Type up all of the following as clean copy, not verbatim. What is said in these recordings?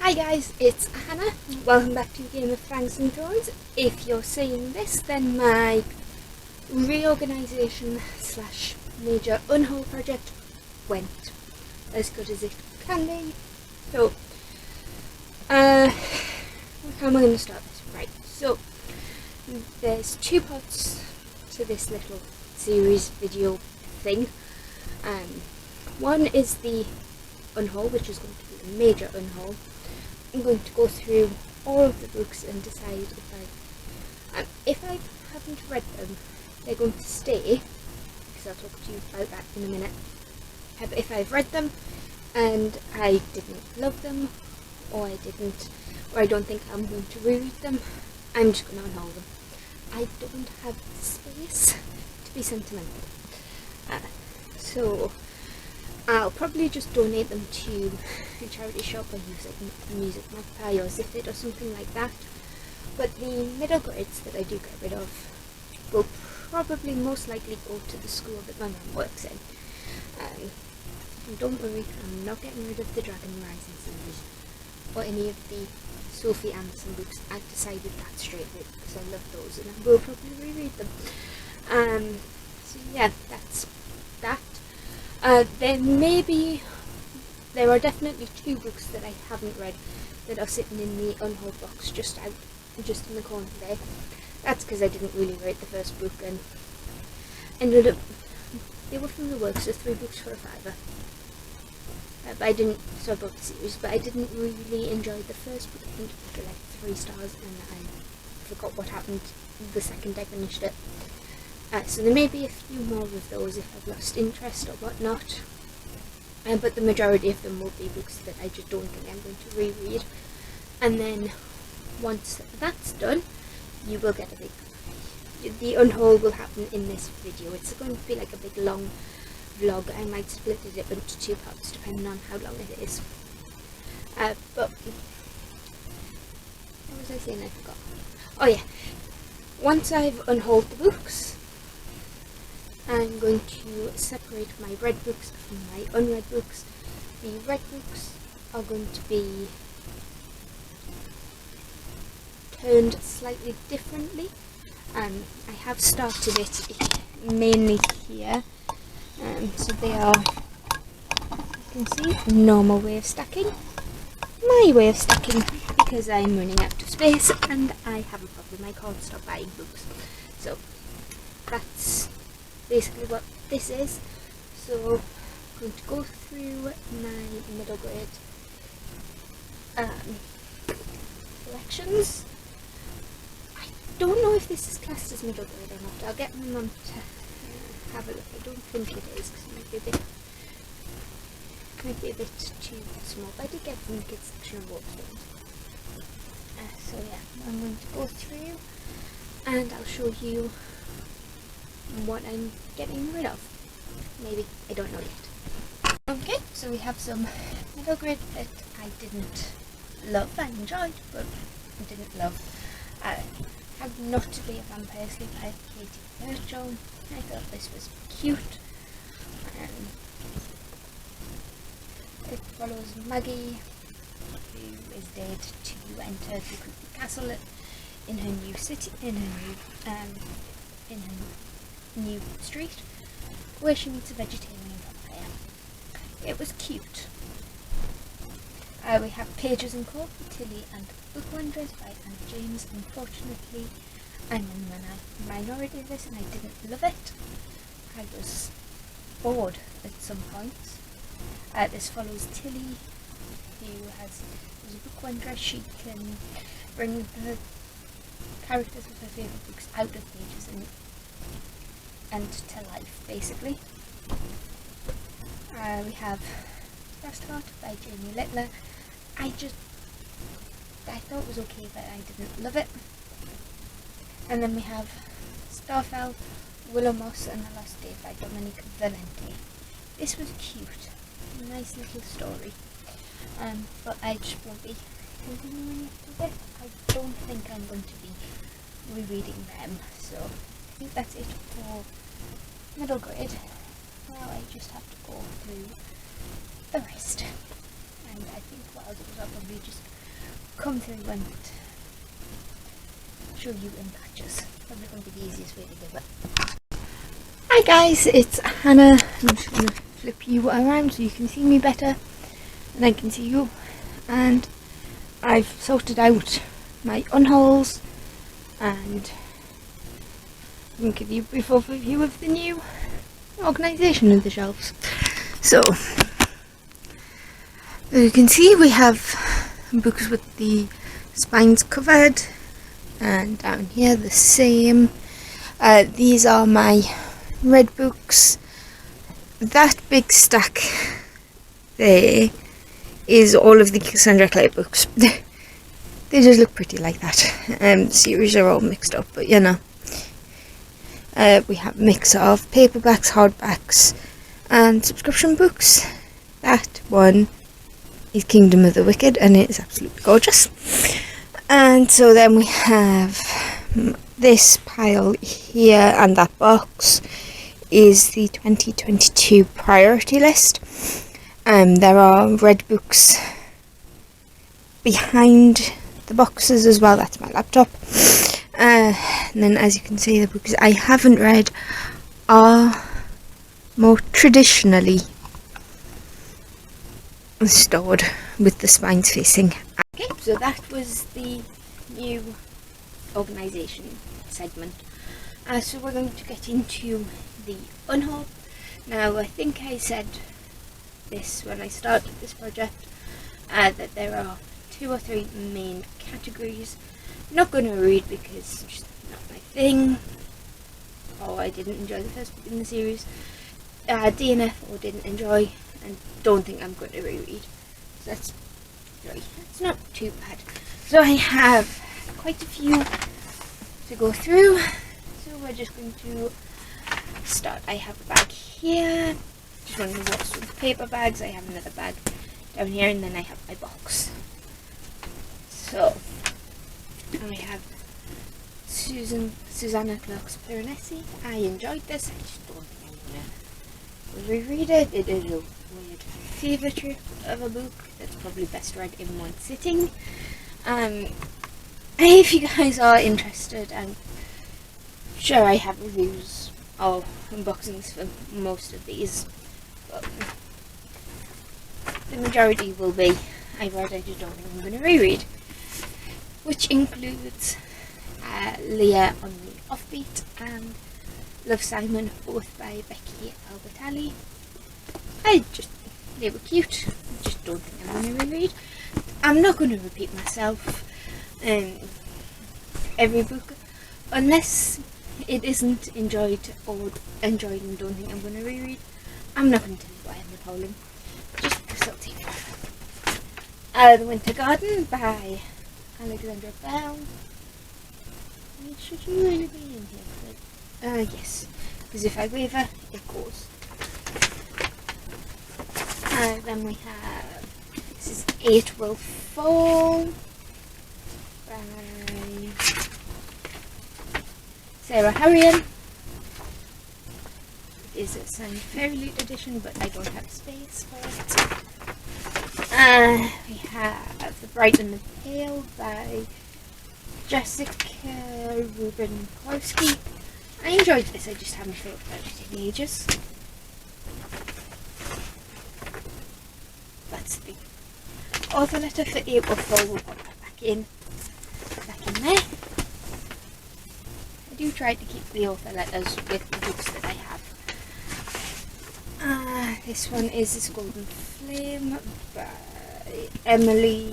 Hi guys, it's Hannah. Welcome back to Game of Fangs and Thrones. If you're seeing this, then my reorganisation slash major Unhaul project went as good as it can be. So, how am I going to start this? Right, so there's two parts to this little series video thing. One is the Unhaul, which is going to be a major Unhaul. I'm going to go through all of the books and decide if I haven't read them, they're going to stay, because I'll talk to you about that in a minute. But if I've read them and I didn't love them, or I don't think I'm going to reread them, I'm just going to unhaul them. I don't have the space to be sentimental, so I'll probably just donate them to a charity shop or use like Music Magpie or Ziffit or something like that. But the middle grades that I do get rid of will probably most likely go to the school that my mum works in. And don't worry, I'm not getting rid of the Dragon Rising series or any of the Sophie Anderson books. I've decided that straight away because I love those and I will probably reread them. So yeah, that's that. There are definitely two books that I haven't read that are sitting in the Unhaul box just in the corner there. That's because I didn't really read the first book and ended up, they were from the works of 3 books for a £5. So I bought the series, but I didn't really enjoy the first book. I think it got like 3 stars and I forgot what happened the second I finished it. So there may be a few more of those if I've lost interest or whatnot, but the majority of them will be books that I just don't think I'm going to reread. And then once that's done, you will get the Unhaul will happen in this video. It's going to be like a big long vlog. I might split it up into 2 parts depending on how long it is. But what was I saying? I forgot. Oh yeah, once I've unhauled the books, I'm going to separate my read books from my unread books. The read books are going to be turned slightly differently. I have started it mainly here. So they are, you can see, normal way of stacking, my way of stacking, because I'm running out of space and I have a problem. I can't stop buying books. So that's basically what this is. So I'm going to go through my middle grade collections. I don't know if this is classed as middle grade or not. I'll get my mum to have a look. I don't think it is because it might be a bit too small, but I did get from the kids section of Waterstones. So yeah, I'm going to go through and I'll show you what I'm getting rid of. Maybe, I don't know yet. Okay, so we have some middle grade that I didn't love. I enjoyed, but I didn't love. How Not to Be a Vampire Sleep by Katie Birchall. I thought this was cute. It follows Maggie, who is dared to enter the creepy castle in her new city, in her new street, where she meets a vegetarian vampire. It was cute. We have Pages and Co, Tilly and Book Wanderers by Anne James. Unfortunately, I'm in the minority of this and I didn't love it. I was bored at some points. This follows Tilly, who is a book wanderer. She can bring the characters of her favourite books out of Pages and to life, basically. We have Fast Heart by Jamie Littler. I thought it was okay, but I didn't love it. And then we have Starfell, Willow Moss and the Last Day by Dominic Valente. This was cute, a nice little story, but I just won't be continuing with it. I don't think I'm going to be rereading them, so I think that's it for middle grade. Now I just have to go through the rest. And I think what I'll do is I'll probably just come through and show you in patches. Probably going to be the easiest way to do it. Hi guys, it's Hannah. I'm just going to flip you around so you can see me better and I can see you. And I've sorted out my unhauls and I'm going to give you a brief overview of the new organisation of the shelves. So, as you can see, we have books with the spines covered, and down here the same. These are my red books. That big stack there is all of the Cassandra Clare books. They just look pretty like that. Series are all mixed up, but you know. We have a mix of paperbacks, hardbacks and subscription books. That one is Kingdom of the Wicked and it is absolutely gorgeous. And so then we have this pile here, and that box is the 2022 priority list. There are red books behind the boxes as well. That's my laptop. And then, as you can see, the books I haven't read are more traditionally stored with the spines facing. Okay, so that was the new organisation segment. So we're going to get into the unhaul. Now, I think I said this when I started this project, that there are 2 or 3 main categories. I'm not going to read because it's just not my thing. I didn't enjoy the first book in the series. DNF or didn't enjoy, and don't think I'm going to reread. So that's 3. It's not too bad. So I have quite a few to go through. So we're just going to start. I have a bag here. Just one of the walks with paper bags. I have another bag down here, and then I have my box. So I have Susanna Clark's Piranesi. I enjoyed this. I just don't think I'm going to reread it. It is a weird fever trip of a book that's probably best read in one sitting. If you guys are interested, I'm sure I have reviews or unboxings for most of these, but the majority will be I've read, I just don't think I'm going to reread, which includes Leah on the Offbeat and Love Simon, both by Becky Albertalli. They were cute. I just don't think I'm going to reread. I'm not going to repeat myself every book unless it isn't enjoyed or enjoyed and don't think I'm going to reread. I'm not going to tell you why I'm unhauling, just because it'll take forever. The Winter Garden by Alexandra Bell. Should you really be in here? Yes, because if I waver, it goes. Then we have, this is It Will Fall by Sarah Harrion. It is a signed Fairy Loot edition, but I don't have space for it. We have The Bright and the Pale by Jessica Rubin-Kowski. I enjoyed this, I just haven't thought about it in ages. That's the author letter for It Will Fall. We'll put that back in there. I do try to keep the author letters with the books that I have. This one is This Golden Flame by Emily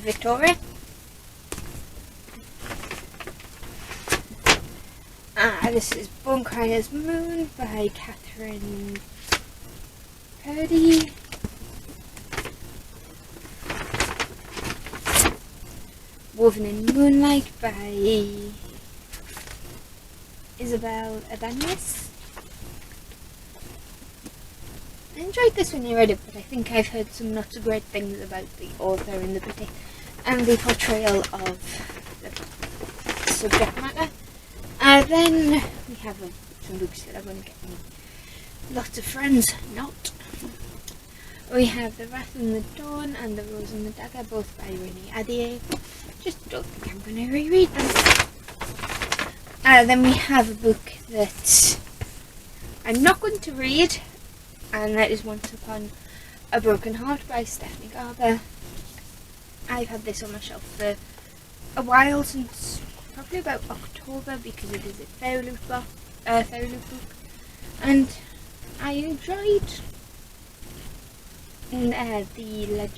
Victoria. This is Bonecryer's Moon by Catherine Purdy. Woven in Moonlight by Isabel Abanez. I enjoyed this when I read it, but I think I've heard some not so great things about the author and the portrayal of the subject matter. Then we have some books that are going to get me lots of friends. Not We have The Wrath and the Dawn and The Rose and the Dagger, both by Renee Adier. Just don't think I'm going to reread them. Then we have a book that I'm not going to read, and that is Once Upon a Broken Heart by Stephanie Garber. I've had this on my shelf for a while, since probably about October, because it is a Fairy Loot book, and I enjoyed the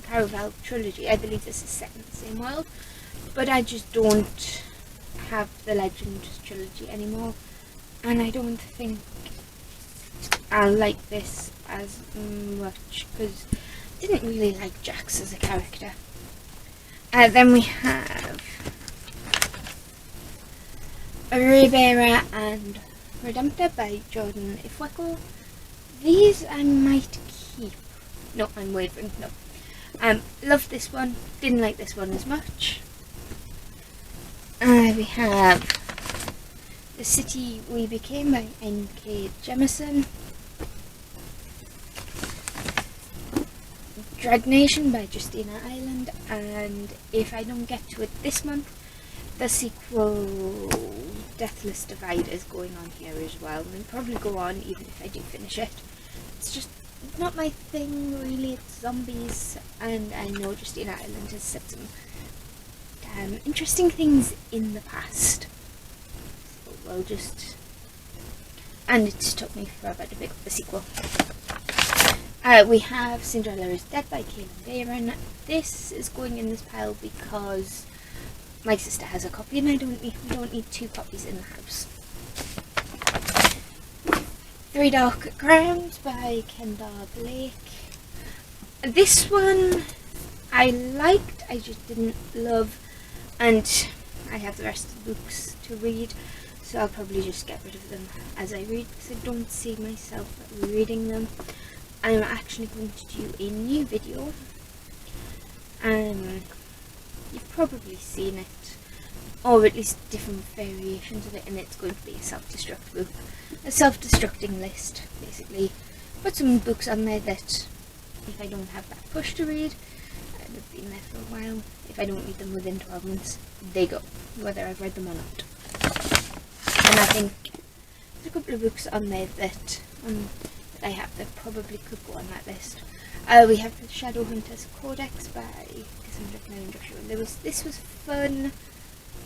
Caraval trilogy. I believe this is set in the same world, but I just don't have the Legend trilogy anymore, and I don't think I like this as much, because I didn't really like Jax as a character. Then we have Ribera and Redemptor by Jordan Ifweckle. These I might keep. No, I'm wavering. No. Loved this one. Didn't like this one as much. We have The City We Became by N.K. Jemisin. Dread Nation by Justina Island, and if I don't get to it this month, the sequel Deathless Divide is going on here as well, and it'll probably go on even if I do finish it. It's just not my thing really. It's zombies, and I know Justina Island has said some interesting things in the past, so we'll just, and it took me forever to pick up the sequel. We have Cinderella is Dead by Kaylin Bayron. This is going in this pile because my sister has a copy, and we don't need two copies in the house. Three Dark Crimes by Kendall Blake. This one I liked, I just didn't love, and I have the rest of the books to read, so I'll probably just get rid of them as I read, because I don't see myself reading them. I'm actually going to do a new video. You've probably seen it, or at least different variations of it, and it's going to be a self-destruct book. A self-destructing list, basically. Put some books on there that, if I don't have that push to read, they've been there for a while. If I don't read them within 12 months, they go, whether I've read them or not. And I think there's a couple of books on there that I have that probably could go on that list. We have the Shadowhunters Codex by Cassandra Clare and Joshua Lewis. This was fun.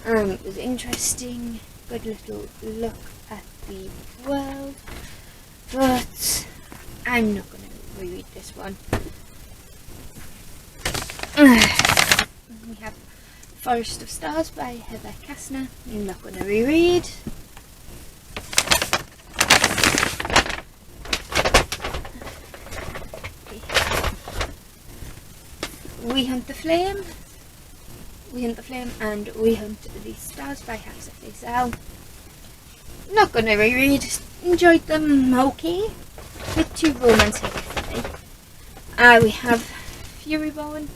It was interesting. Good little look at the world. But I'm not going to reread this one. We have Forest of Stars by Heather Kastner. I'm not going to reread. We Hunt the Flame, and We Hunt the Stars by Hamza Faisal. Not gonna reread, enjoyed them okay. Bit too romance heavy for me. We have Furyborn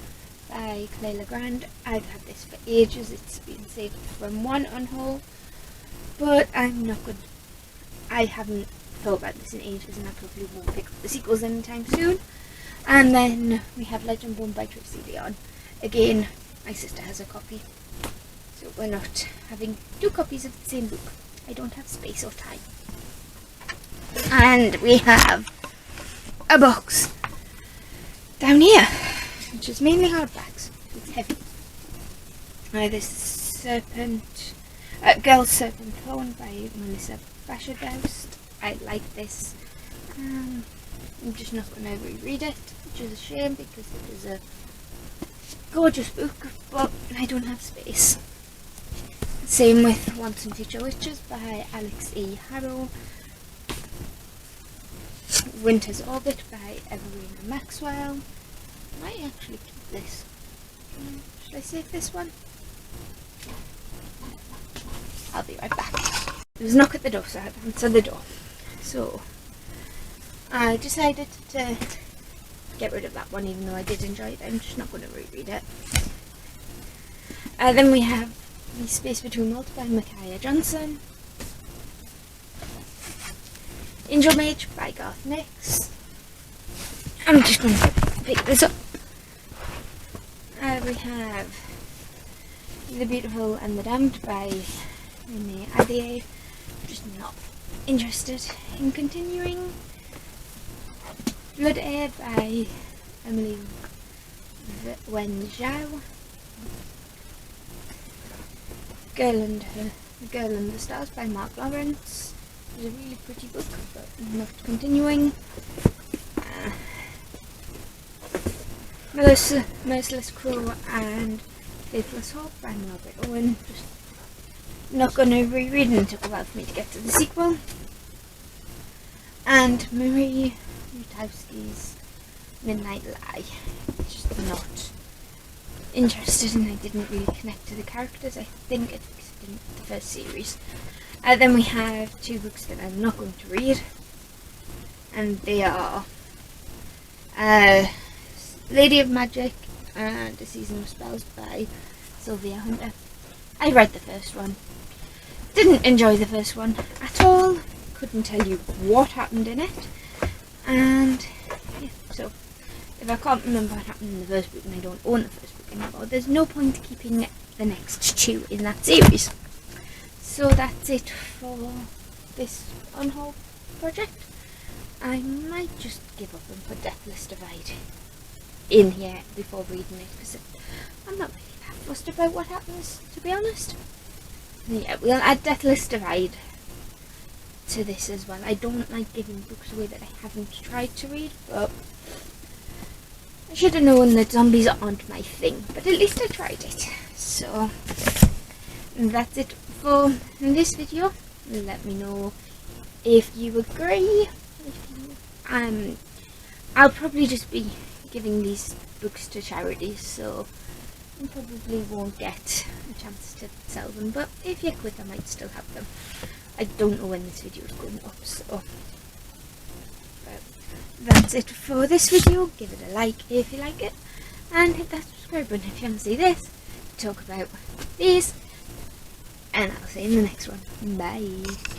by Claire Legrand. I've had this for ages, it's been saved from one Unhaul, but I haven't thought about this in ages, and I probably won't pick up the sequels anytime soon. And then we have Legend Born by Tracy Leon. Again, my sister has a copy, so we're not having two copies of the same book. I don't have space or time. And we have a box down here, which is mainly hardbacks. It's heavy. This is Girl Serpent Throne by Melissa Basherdoust. I like this. I'm just not going to reread it, which is a shame because it is a gorgeous book, but I don't have space. Same with Once and Future Witches by Alex E. Harrow. Winter's Orbit by Everina Maxwell. I might actually keep this. Should I save this one? I'll be right back. There's a knock at the door, so I had to answer the door. So I decided to get rid of that one, even though I did enjoy it. I'm just not going to reread it. Then we have The Space Between Worlds by Micaiah Johnson. Angel Mage by Garth Nix. I'm just going to pick this up. We have The Beautiful and the Damned by Renee Adier. Just not interested in continuing. Blood Air by Emily Wen Zhao. Girl and the Stars by Mark Lawrence. It's a really pretty book, but not continuing. Merciless Crow and Faithless Hope by Margaret Owen. Just not going to reread it. It took a while for me to get to the sequel. And Marie Rutowski's Midnight Lie. Just not interested, and I didn't really connect to the characters. I think it's because I didn't the first series. Then we have two books that I'm not going to read, and they are Lady of Magic and A Season of Spells by Sylvia Hunter. I read the first one. Didn't enjoy the first one at all. Couldn't tell you what happened in it. And yeah, so if I can't remember what happened in the first book and I don't own the first book anymore, there's no point keeping the next two in that series. So that's it for this Unhaul project. I might just give up and put Deathless Divide in here before reading it, because I'm not really that fussed about what happens, to be honest. Yeah, we'll add Deathless Divide to this as well. I don't like giving books away that I haven't tried to read, but I should have known that zombies aren't my thing, but at least I tried it. So that's it for this video. Let me know if you agree. I'll probably just be giving these books to charities, so you probably won't get a chance to sell them, but if you're quick I might still have them. I don't know when this video is going up, so that's it for this video. Give it a like if you like it, and hit that subscribe button if you want to see this, talk about these, and I'll see you in the next one. Bye.